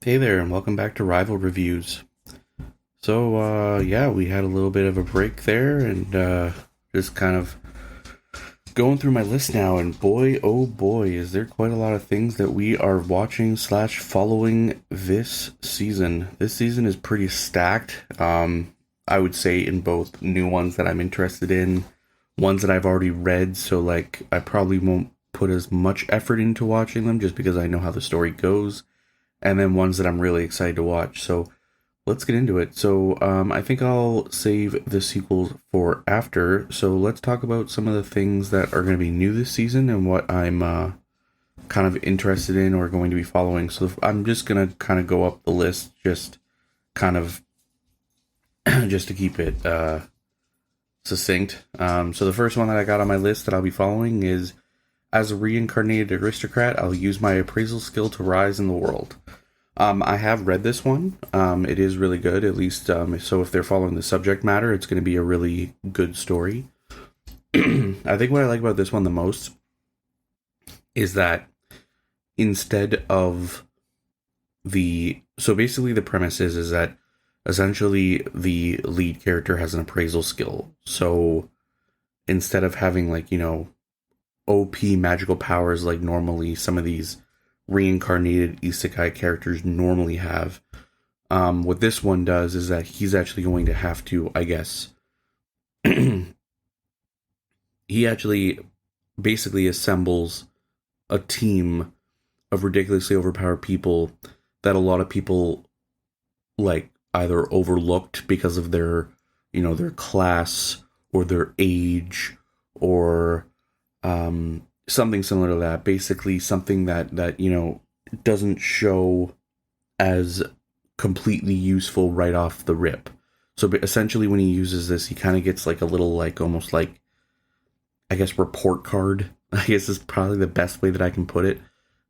Hey there, and welcome back to Rival Reviews. Yeah, we had a little bit of a break there, and just kind of going through my list now, and boy, oh boy, is there quite a lot of things that we are watching slash following this season. This season is pretty stacked. I would say in both new ones that I'm interested in, ones that I've already read, so like I probably won't put as much effort into watching them just because I know how the story goes, and then ones that I'm really excited to watch. So let's get into it. I think I'll save the sequels for after. So let's talk about some of the things that are going to be new this season and what I'm kind of interested in or going to be following. So I'm just going to kind of go up the list, just kind of just to keep it succinct. So the first one that I got on my list that I'll be following is, as a reincarnated aristocrat, I'll use my appraisal skill to rise in the world. I have read this one. It is really good, at least. So if they're following the subject matter, it's going to be a really good story. I think what I like about this one the most is that instead of so basically the premise is that essentially the lead character has an appraisal skill. So instead of having OP magical powers like normally some of these reincarnated isekai characters normally have, what this one does is that he's actually going to have to, I guess, he actually basically assembles a team of ridiculously overpowered people that a lot of people like either overlooked because of their class or their age or something similar to that. Basically something that doesn't show as completely useful right off the rip. So essentially when he uses this, he kind of gets like a little almost like, I guess, report card, I guess is probably the best way that I can put it,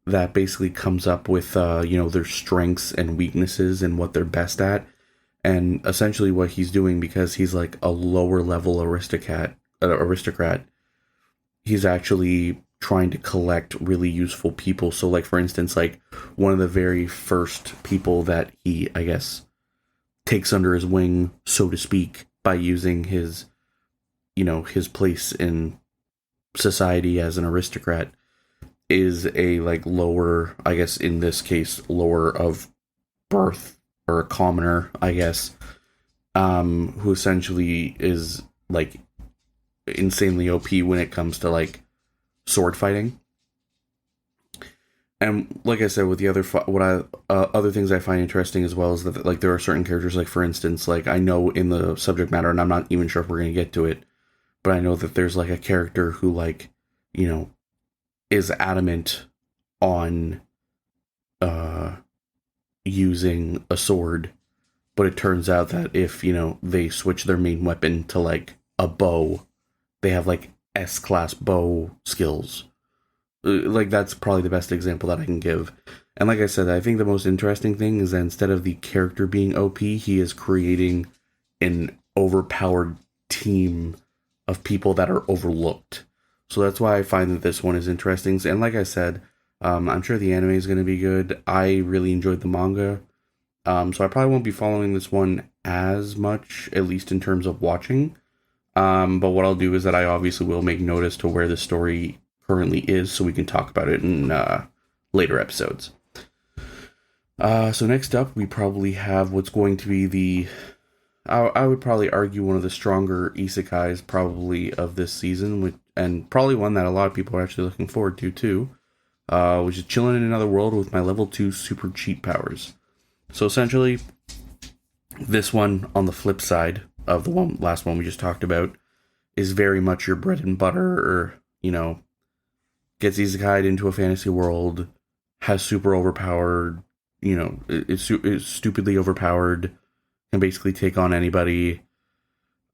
that basically comes up with their strengths and weaknesses and what they're best at. And essentially what he's doing, because he's like a lower level aristocrat, he's actually trying to collect really useful people. So like, for instance, like one of the very first people that he, I guess, takes under his wing, so to speak, by using his place in society as an aristocrat, is a lower, I guess in this case, lower of birth, or a commoner, I guess, who essentially is insanely OP when it comes to sword fighting. And like I said, with the other things I find interesting as well is that there are certain characters, for instance, I know in the subject matter, and I'm not even sure if we're going to get to it, but I know that there's a character who is adamant on using a sword, but it turns out that if they switch their main weapon to a bow, they have S-class bow skills. That's probably the best example that I can give. And like I said, I think the most interesting thing is that instead of the character being OP, he is creating an overpowered team of people that are overlooked. So that's why I find that this one is interesting. And like I said, I'm sure the anime is going to be good. I really enjoyed the manga. So I probably won't be following this one as much, at least in terms of watching. But what I'll do is that I obviously will make notice to where the story currently is, so we can talk about it in later episodes. So next up, we probably have what's going to be I would probably argue one of the stronger isekais probably of this season, and probably one that a lot of people are actually looking forward to too, which is chilling in another world with my level 2 super cheat powers. So essentially, this one, on the flip side of the last one we just talked about, is very much your bread and butter, or gets isekai'd into a fantasy world, has super overpowered, is stupidly overpowered, can basically take on anybody.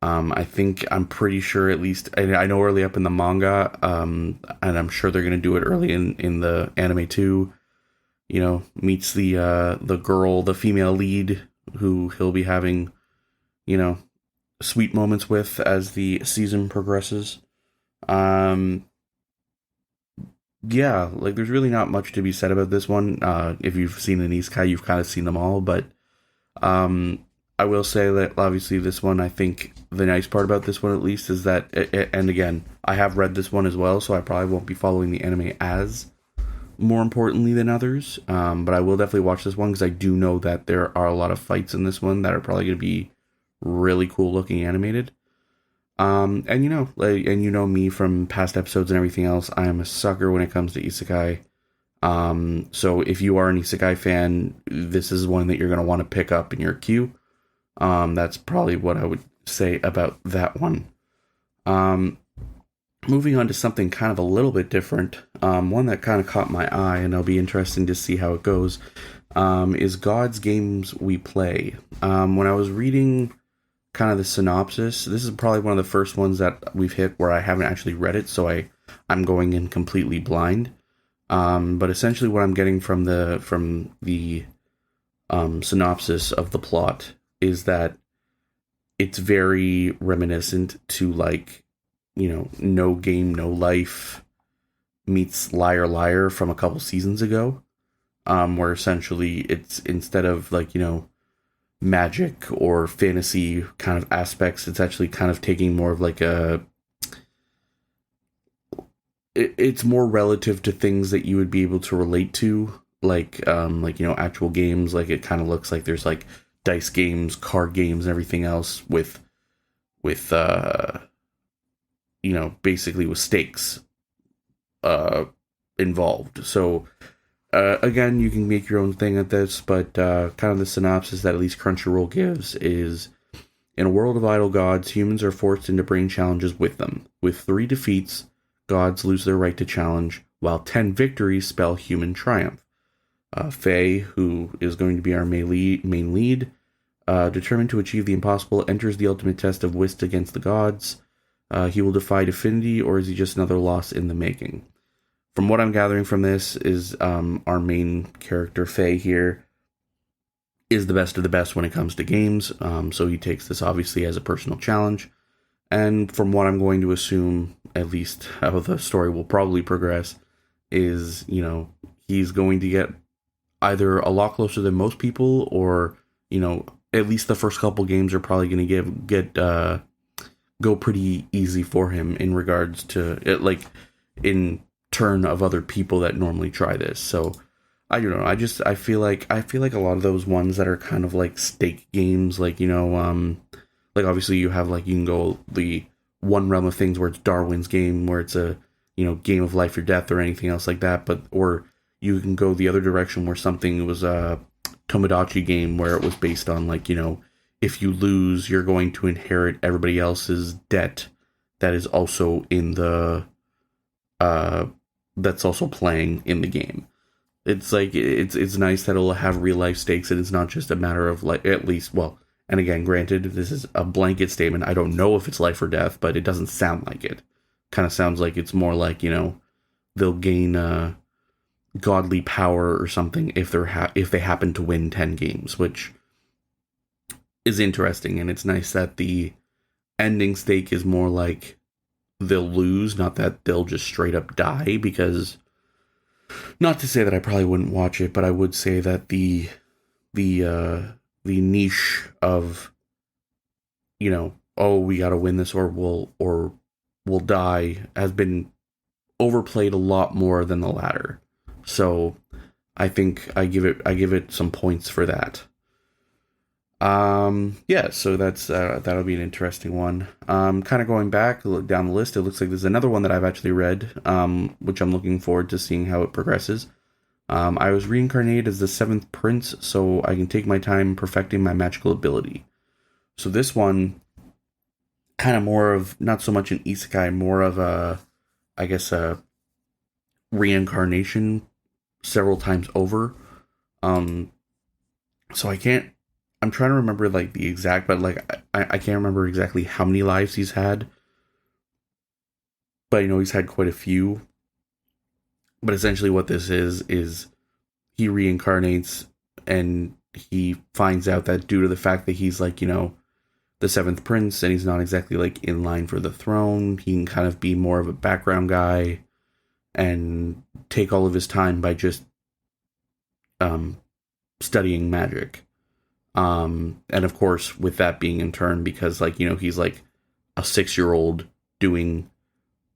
I'm pretty sure, at least, I know early up in the manga, and I'm sure they're going to do it early in the anime too, meets the girl, the female lead, who he'll be having, sweet moments with as the season progresses. yeah, like there's really not much to be said about this one. If you've seen an isekai, you've kind of seen them all, but um, I will say that obviously this one, I think the nice part about this one at least is that, and again, I have read this one as well, so I probably won't be following the anime as more importantly than others. But I will definitely watch this one because I do know that there are a lot of fights in this one that are probably going to be really cool looking animated. And and you know me from past episodes and everything else, I am a sucker when it comes to isekai. So if you are an isekai fan, this is one that you're going to want to pick up in your queue. That's probably what I would say about that one. Um, Moving on to something kind of a little bit different, one that kind of caught my eye, and it'll be interesting to see how it goes, is God's Games We Play. When I was reading kind of the synopsis, this is probably one of the first ones that we've hit where I haven't actually read it, so I'm going in completely blind. But essentially, what I'm getting from the synopsis of the plot is that it's very reminiscent to, like, No Game, No Life meets Liar Liar from a couple seasons ago, where essentially it's, instead of, like, magic or fantasy kind of aspects, it's actually kind of taking more of like it's more relative to things that you would be able to relate to, like actual games. Like, it kind of looks like there's like dice games, card games, and everything else with basically with stakes involved. So again, you can make your own thing at this, but kind of the synopsis that at least Crunchyroll gives is: in a world of idle gods, humans are forced into brain challenges with them. With 3 defeats, gods lose their right to challenge, while 10 victories spell human triumph. Faye, who is going to be our main lead, determined to achieve the impossible, enters the ultimate test of wits against the gods. He will defy Divinity, or is he just another loss in the making? From what I'm gathering from this is our main character, Faye, here, is the best of the best when it comes to games. So he takes this obviously as a personal challenge. And from what I'm going to assume, at least how the story will probably progress, is, he's going to get either a lot closer than most people, or, at least the first couple games are probably going to go pretty easy for him in regards to it, like in turn of other people that normally try this. So I don't know. I feel like a lot of those ones that are kind of like stake games, like, like obviously you have, like, you can go the one realm of things where it's Darwin's game, where it's a, game of life or death or anything else like that. But, or you can go the other direction where something was a Tomodachi game where it was based on, like, if you lose, you're going to inherit everybody else's debt that is also in the, that's also playing in the game. It's like, it's nice that it'll have real life stakes, and it's not just a matter of, like, at least, well, and again, granted, this is a blanket statement. I don't know if it's life or death, but it doesn't sound like it. Kind of sounds like it's more like, they'll gain godly power or something if they happen to win 10 games, which is interesting. And it's nice that the ending stake is more like they'll lose, not that they'll just straight up die. Because, not to say that I probably wouldn't watch it, but I would say that the niche of, oh, we gotta win this or we'll die, has been overplayed a lot more than the latter. So I think I give it some points for that. Yeah, so that's that'll be an interesting one. Kind of going back down the list, it looks like there's another one that I've actually read, which I'm looking forward to seeing how it progresses. I was reincarnated as the 7th prince, so I can take my time perfecting my magical ability. So this one, kind of more of, not so much an isekai, more of a, I guess, a reincarnation several times over. So I'm trying to remember, like, the exact, but, like, I can't remember exactly how many lives he's had. But he's had quite a few. But essentially what this is he reincarnates, and he finds out that due to the fact that he's, like, the 7th prince, and he's not exactly, like, in line for the throne, he can kind of be more of a background guy, and take all of his time by just um, studying magic. And of course, with that being in turn, because like, he's like a 6-year-old doing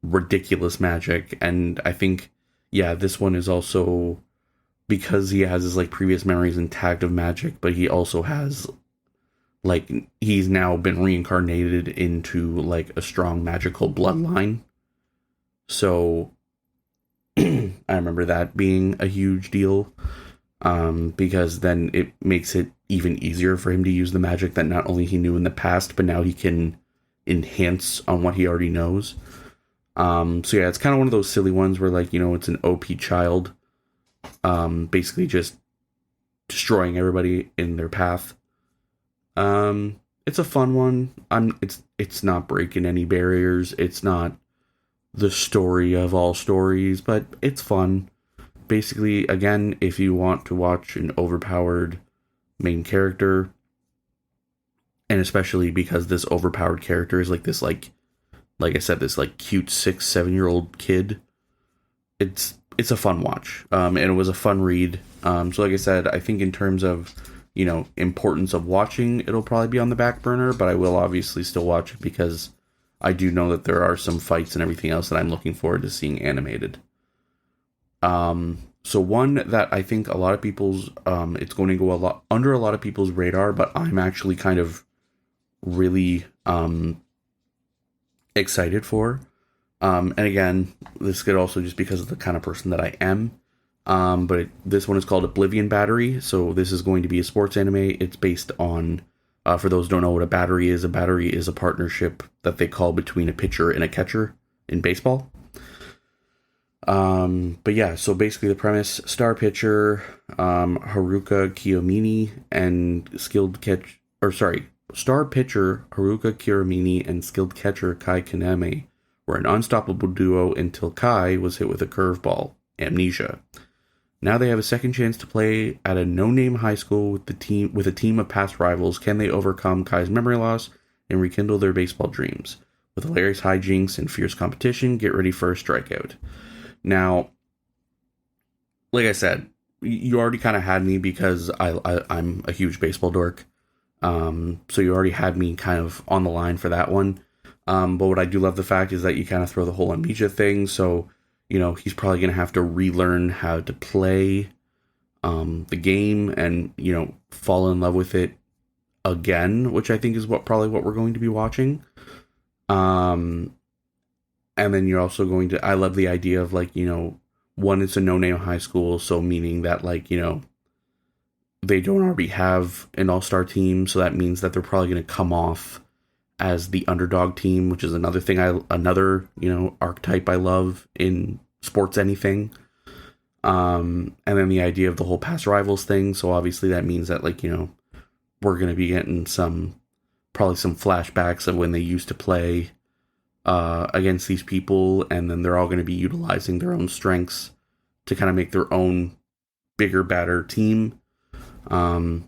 ridiculous magic. And I think, yeah, this one is also because he has his like previous memories intact of magic, but he also has like, he's now been reincarnated into like a strong magical bloodline. So I remember that being a huge deal, because then it makes it even easier for him to use the magic that not only he knew in the past, but now he can enhance on what he already knows. So yeah, it's kind of one of those silly ones where like, it's an OP child, basically just destroying everybody in their path. It's a fun one. It's not breaking any barriers. It's not the story of all stories, but it's fun. Basically, again, if you want to watch an overpowered main character, and especially because this overpowered character is like this, like I said, this like cute 6-7-year-old kid, it's a fun watch. And it was a fun read. So like I said, I think in terms of, importance of watching, it'll probably be on the back burner, but I will obviously still watch it because I do know that there are some fights and everything else that I'm looking forward to seeing animated. So one that I think a lot of people's, it's going to go a lot under a lot of people's radar, but I'm actually kind of really, excited for. And again, this could also just because of the kind of person that I am. But this one is called Oblivion Battery. So this is going to be a sports anime. It's based on, for those who don't know what a battery is a partnership that they call between a pitcher and a catcher in baseball. But yeah, so basically the premise, star pitcher, Haruka Kiyomini and star pitcher Haruka Kiyomini and skilled catcher Kai Kaname were an unstoppable duo until Kai was hit with a curveball, amnesia. Now they have a second chance to play at a no-name high school with a team of past rivals. Can they overcome Kai's memory loss and rekindle their baseball dreams? With hilarious hijinks and fierce competition, get ready for a strikeout. Now, like I said, you already kind of had me because I'm a huge baseball dork. So you already had me kind of on the line for that one. But what I do love the fact is that you kind of throw the whole amnesia thing. So, he's probably going to have to relearn how to play the game and, fall in love with it again, which I think is probably what we're going to be watching. And then you're also going to, I love the idea of like, one, it's a no-name high school. So meaning that like, they don't already have an all-star team. So that means that they're probably going to come off as the underdog team, which is another thing another archetype I love in sports anything. And then the idea of the whole past rivals thing. So obviously that means that like, we're going to be getting probably some flashbacks of when they used to play against these people, and then they're all going to be utilizing their own strengths to kind of make their own bigger, badder team. And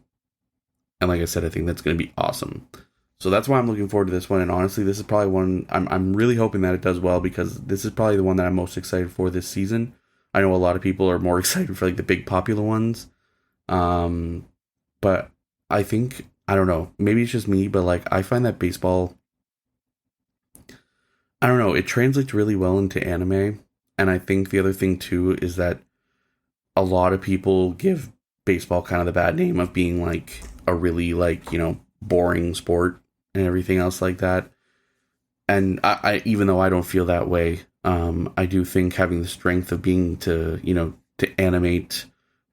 like I said, I think that's going to be awesome. So that's why I'm looking forward to this one. And honestly, this is probably one I'm really hoping that it does well, because this is probably the one that I'm most excited for this season. I know a lot of people are more excited for like the big popular ones. But I think, I don't know, maybe it's just me, but like I find that baseball, I don't know, it translates really well into anime. And I think the other thing too is that a lot of people give baseball kind of the bad name of being like a really like, boring sport and everything else like that. And I even though I don't feel that way, I do think having the strength of being to animate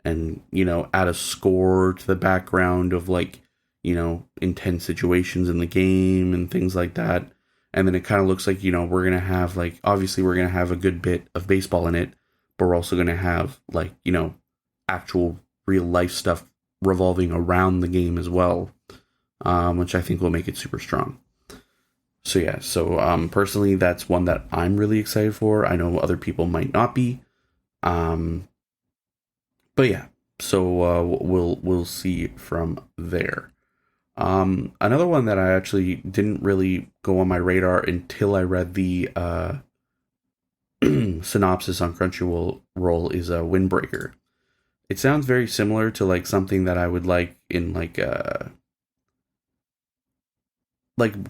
and, add a score to the background of like, intense situations in the game and things like that. And then it kind of looks like, we're going to have like, obviously we're going to have a good bit of baseball in it, but we're also going to have like, actual real life stuff revolving around the game as well, which I think will make it super strong. So yeah, personally, that's one that I'm really excited for. I know other people might not be, but yeah. So we'll see from there. Another one that I actually didn't really go on my radar until I read the synopsis on Crunchyroll is a windbreaker. It sounds very similar to like something that I would like in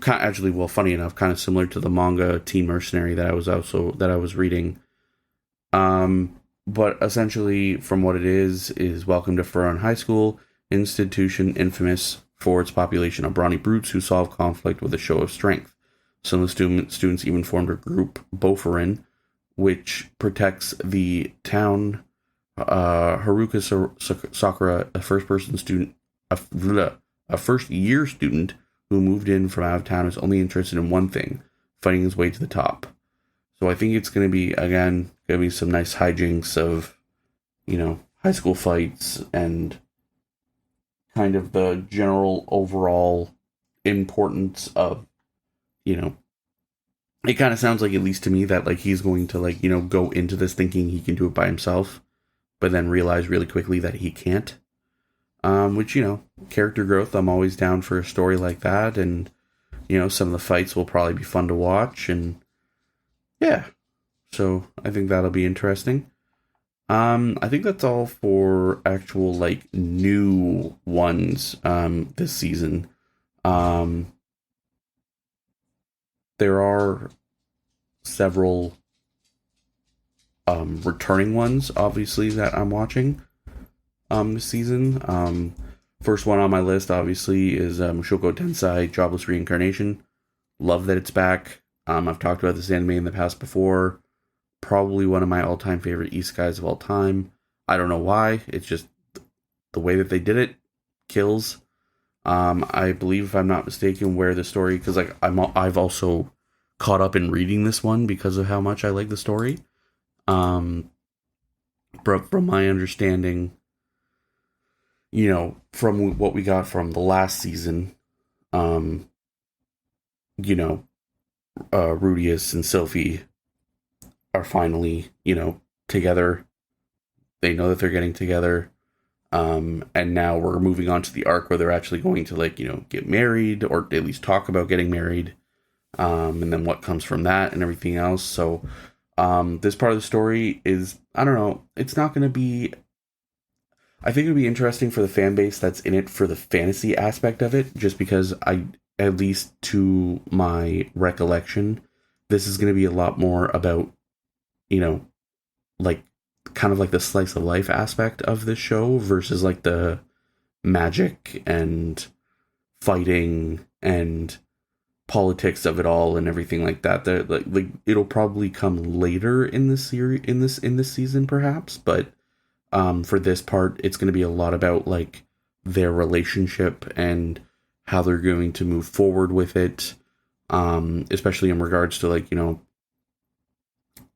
actually, well, funny enough, kind of similar to the manga Teen Mercenary that I was reading. But essentially, from what it is Welcome to Furon High School, institution infamous for its population of brawny brutes who solve conflict with a show of strength. Some of the students even formed a group, Bofurin, which protects the town. Haruka Sakura, a first-person student, a first-year student who moved in from out of town, is only interested in one thing: fighting his way to the top. So I think it's going to be, again, going to be some nice hijinks of, high school fights and kind of the general overall importance of, it kind of sounds like, at least to me, that like he's going to go into this thinking he can do it by himself, but then realize really quickly that he can't. Which, character growth, I'm always down for a story like that, and, some of the fights will probably be fun to watch, and yeah, so I think that'll be interesting. I think that's all for actual, new ones, this season. There are several, returning ones, obviously, that I'm watching, this season. First one on my list, obviously, is Mushoku Tensei, Jobless Reincarnation. Love that it's back. I've talked about this anime in the past before. Probably one of my all-time favorite isekais of all time. I don't know why. It's just the way that they did it kills. I believe, if I'm not mistaken, where the story, because I've also caught up in reading this one because of how much I like the story. But from my understanding, from what we got from the last season, Rudius and Sophie are finally, together. They know that they're getting together. And now we're moving on to the arc where they're actually going to get married, or at least talk about getting married. And then what comes from that and everything else. So, this part of the story is, I don't know, it's not going to be, I think it would be interesting for the fan base that's in it for the fantasy aspect of it, just because at least to my recollection, this is going to be a lot more about, kind of like the slice of life aspect of this show versus the magic and fighting and politics of it all and everything like that. That it'll probably come later in this series, in this season, perhaps, but for this part, it's going to be a lot about their relationship and how they're going to move forward with it, especially in regards to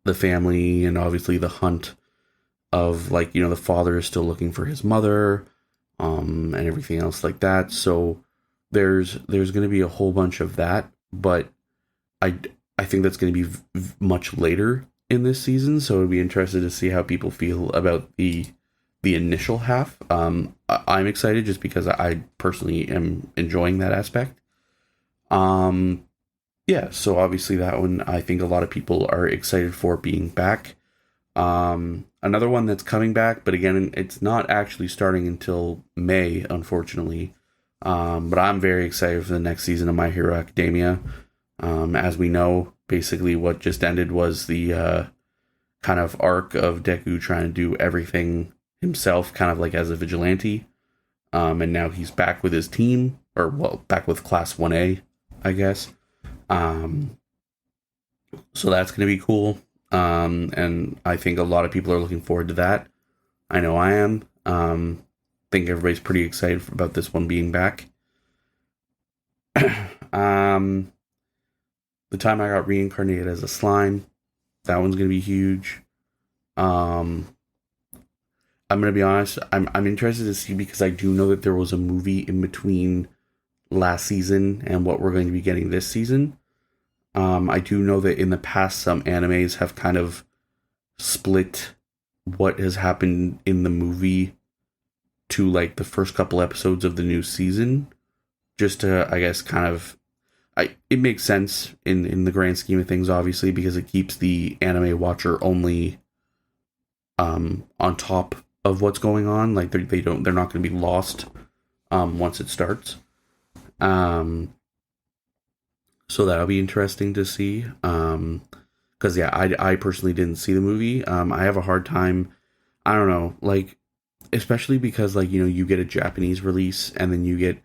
the family, and obviously the hunt of the father is still looking for his mother, and everything else like that. So there's going to be a whole bunch of that, but I think that's going to be much later in this season. So I'd be interested to see how people feel about the initial half. I'm excited just because I personally am enjoying that aspect. Yeah, so obviously that one, I think a lot of people are excited for being back. Another one that's coming back, but again, it's not actually starting until May, unfortunately. But I'm very excited for the next season of My Hero Academia. As we know, basically what just ended was the kind of arc of Deku trying to do everything himself, kind of as a vigilante. And now he's back with his team, or back with Class 1A, I guess. So that's going to be cool. And I think a lot of people are looking forward to that. I know I am. Think everybody's pretty excited about this one being back. The time I got reincarnated as a slime, that one's going to be huge. I'm going to be honest, I'm interested to see, because I do know that there was a movie in between last season and what we're going to be getting this season. I do know that in the past, some animes have kind of split what has happened in the movie to the first couple episodes of the new season, just to, I guess, kind of, it makes sense in the grand scheme of things, obviously, because it keeps the anime watcher only on top of what's going on. Like they're not going to be lost once it starts. So that'll be interesting to see. Because yeah, I personally didn't see the movie. I have a hard time. I don't know, like, especially because, like, you know, you get a Japanese release, and then you get,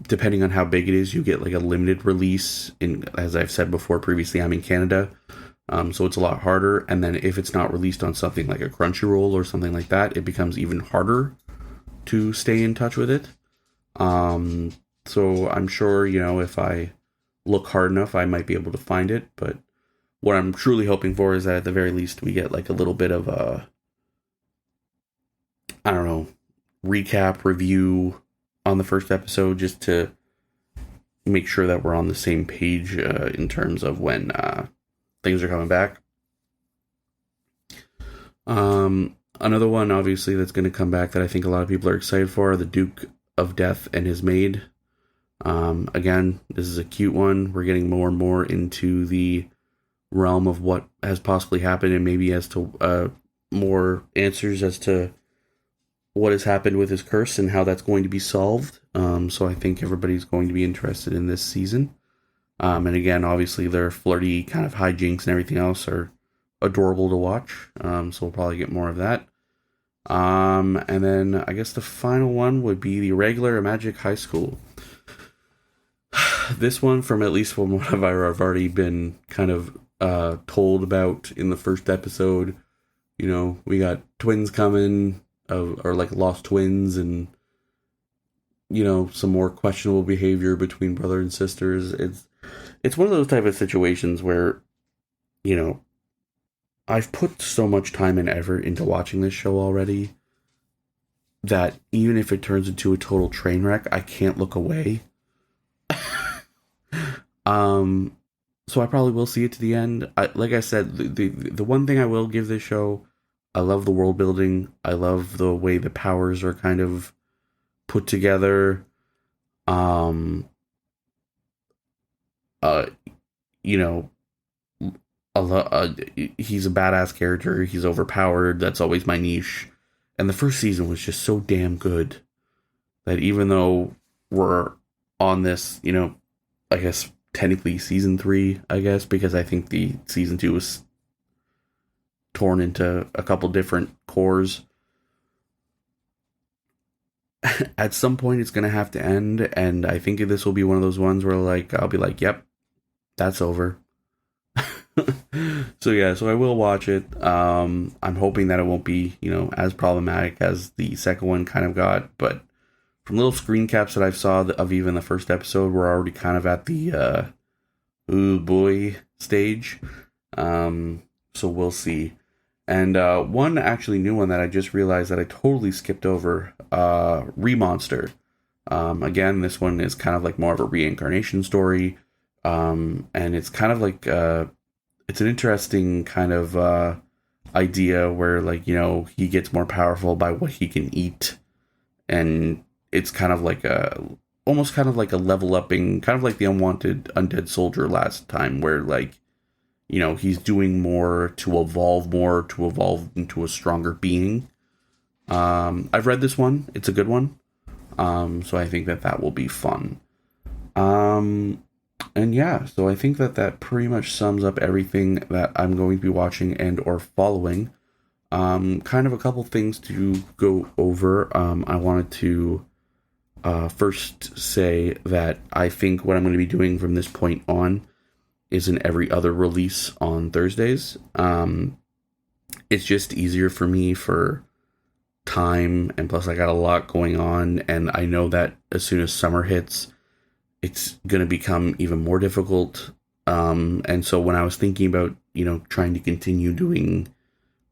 depending on how big it is, you get like a limited release. As I've said before previously, I'm in Canada, so it's a lot harder. And then if it's not released on something like a Crunchyroll or something like that, it becomes even harder to stay in touch with it. So I'm sure, you know, if I look hard enough, I might be able to find it. But what I'm truly hoping for is that at the very least we get like a little bit of a, I don't know, recap review on the first episode, just to make sure that we're on the same page in terms of when things are coming back. Another one, obviously, that's going to come back that I think a lot of people are excited for, the Duke of Death and His Maid. Again, this is a cute one. We're getting more and more into the realm of what has possibly happened, and maybe as to more answers as to what has happened with his curse and how that's going to be solved. So I think everybody's going to be interested in this season. And again, obviously, their flirty kind of hijinks and everything else are adorable to watch. So we'll probably get more of that. And then I guess the final one would be the regular Magic High School. This one, from at least from what I've already been kind of told about in the first episode, you know, we got twins coming, or like lost twins, and, you know, some more questionable behavior between brother and sisters. It's one of those type of situations where, you know, I've put so much time and effort into watching this show already that even if it turns into a total train wreck, I can't look away. So I probably will see it to the end. Like I said, the one thing I will give this show, I love the world building. I love the way the powers are kind of put together. You know, he's a badass character. He's overpowered. That's always my niche. And the first season was just so damn good that even though we're on this, you know, I guess technically season 3, I guess, because I think the season 2 was torn into a couple different cores. At some point it's going to have to end, and I think this will be one of those ones where, like, I'll be like, yep, that's over. So yeah, so I will watch it. I'm hoping that it won't be, you know, as problematic as the second one kind of got, but from little screen caps that I've saw of even the first episode, we're already kind of at the ooh boy stage. So we'll see. And one actually new one that I just realized that I totally skipped over, Remonster. Again, this one is kind of like more of a reincarnation story. And it's kind of like it's an interesting kind of idea where, like, you know, he gets more powerful by what he can eat, and it's kind of like almost kind of like a level upping, kind of like the unwanted undead soldier last time, where, like, you know, he's doing more to evolve into a stronger being. I've read this one. It's a good one. So I think that will be fun. And yeah, so I think that pretty much sums up everything that I'm going to be watching and or following. Kind of a couple things to go over. I wanted to first say that I think what I'm going to be doing from this point on is an every other release on Thursdays. It's just easier for me for time, and plus I got a lot going on, and I know that as soon as summer hits, it's going to become even more difficult. And so when I was thinking about, you know, trying to continue doing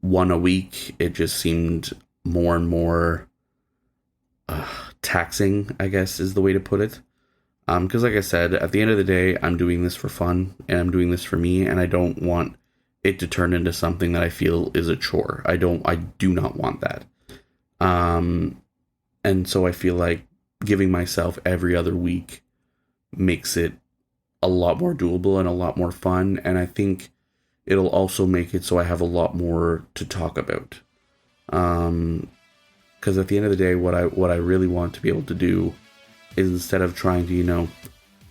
one a week, it just seemed more and more taxing, I guess is the way to put it. Because like I said, at the end of the day, I'm doing this for fun, and I'm doing this for me, and I don't want it to turn into something that I feel is a chore. I do not want that. And so I feel like giving myself every other week makes it a a lot more doable and a lot more fun. And I think it'll also make it so I have a lot more to talk about. Because at the end of the day, what I really want to be able to do is, instead of trying to,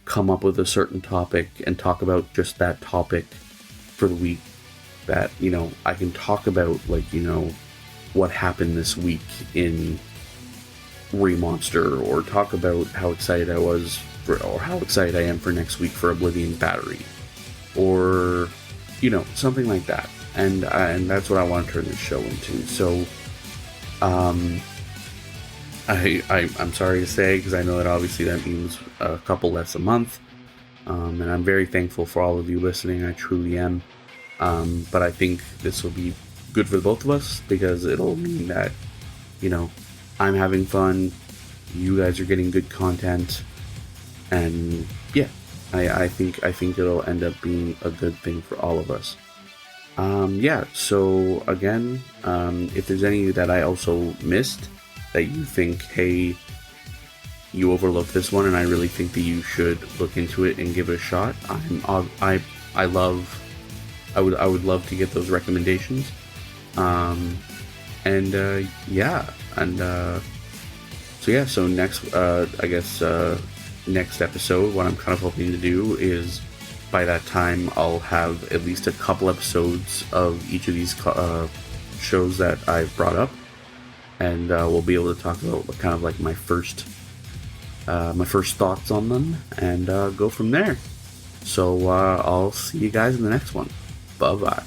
come up with a certain topic and talk about just that topic for the week, that, I can talk about, like, what happened this week in Remonster, or talk about how excited I was or how excited I am for next week for Oblivion Battery, or something like that. And that's what I want to turn this show into. So I'm sorry to say, because I know that obviously that means a couple less a month, and I'm very thankful for all of you listening. I truly am. But I think this will be good for both of us, because it'll mean that I'm having fun, you guys are getting good content, and yeah, I think it'll end up being a good thing for all of us. So again, if there's any that I also missed that you think, hey, you overlooked this one and I really think that you should look into it and give it a shot, I would love to get those recommendations. So next, next episode, what I'm kind of hoping to do is, by that time, I'll have at least a couple episodes of each of these shows that I've brought up, and we'll be able to talk about kind of like my first thoughts on them, and go from there. So I'll see you guys in the next one. Bye bye.